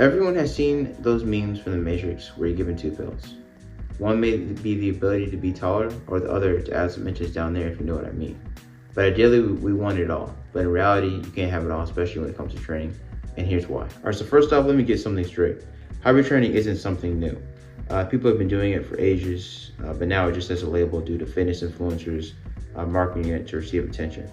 Everyone has seen those memes from the Matrix where you're given two pills. One may be the ability to be taller, or the other to add some inches down there, if you know what I mean. But ideally, we want it all. But in reality, you can't have it all, especially when it comes to training. And here's why. All right, so first off, let me get something straight. Hybrid training isn't something new. People have been doing it for ages, but now it just has a label due to fitness influencers marketing it to receive attention.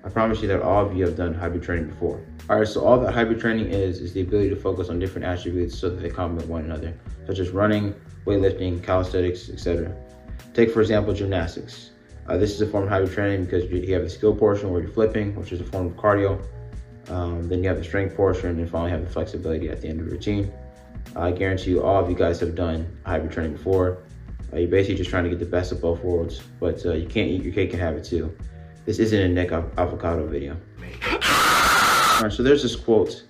I promise you that all of you have done hybrid training before. All right, so all that hybrid training is the ability to focus on different attributes so that they complement one another, such as running, weightlifting, calisthenics, etc. Take, for example, gymnastics. This is a form of hybrid training because you have the skill portion where you're flipping, which is a form of cardio. Then you have the strength portion, and finally have the flexibility at the end of the routine. I guarantee you all of you guys have done hybrid training before. You're basically just trying to get the best of both worlds, but you can't eat your cake and have it too. This isn't a Nick Avocado video. All right, so there's this quote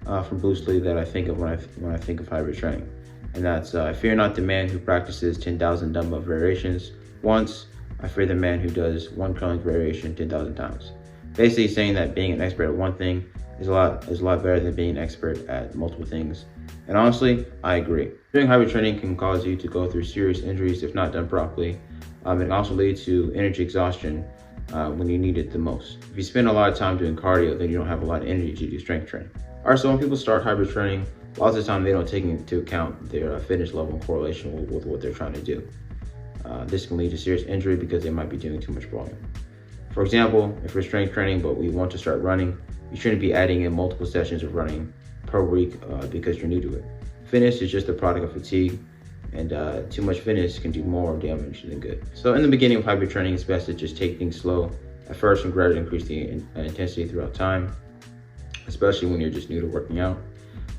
from Bruce Lee that I think of when I think of hybrid training. And that's, I fear not the man who practices 10,000 dumbbell variations once, I fear the man who does one curling variation 10,000 times. Basically saying that being an expert at one thing is a lot better than being an expert at multiple things. And honestly, I agree. Doing hybrid training can cause you to go through serious injuries if not done properly. It can also lead to energy exhaustion when you need it the most. If you spend a lot of time doing cardio, then you don't have a lot of energy to do strength training. All right, so when people start hybrid training, lots of the time they don't take into account their fitness level in correlation with what they're trying to do. This can lead to serious injury because they might be doing too much volume. For example, if you're strength training but we want to start running, you shouldn't be adding in multiple sessions of running per week because you're new to it. Fitness is just a product of fatigue, and too much fitness can do more damage than good. So in the beginning of hybrid training, it's best to just take things slow at first and gradually increase the intensity throughout time, especially when you're just new to working out.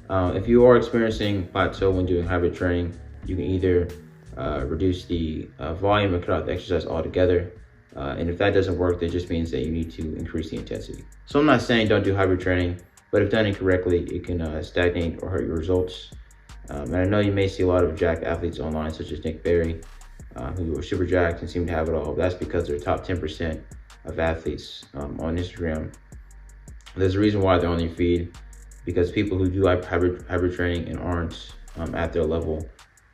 If you are experiencing plateau when doing hybrid training, you can either reduce the volume or cut out the exercise altogether. And if that doesn't work, that just means that you need to increase the intensity. So I'm not saying don't do hybrid training, but if done incorrectly, it can stagnate or hurt your results. And I know you may see a lot of jacked athletes online, such as Nick Berry, who are super jacked and seem to have it all. That's because they're top 10% of athletes on Instagram. There's a reason why they're on your feed, because people who do hybrid training and aren't at their level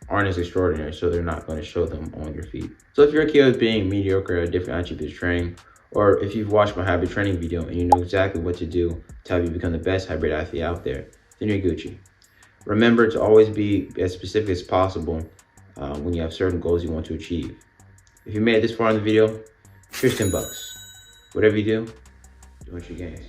aren't as extraordinary, so they're not going to show them on your feed. So if you're okay with being mediocre at different attributes of training, or if you've watched my hybrid training video and you know exactly what to do to help you become the best hybrid athlete out there, then you're Gucci. Remember to always be as specific as possible when you have certain goals you want to achieve. If you made it this far in the video, here's $10. Whatever you do, do what you gains.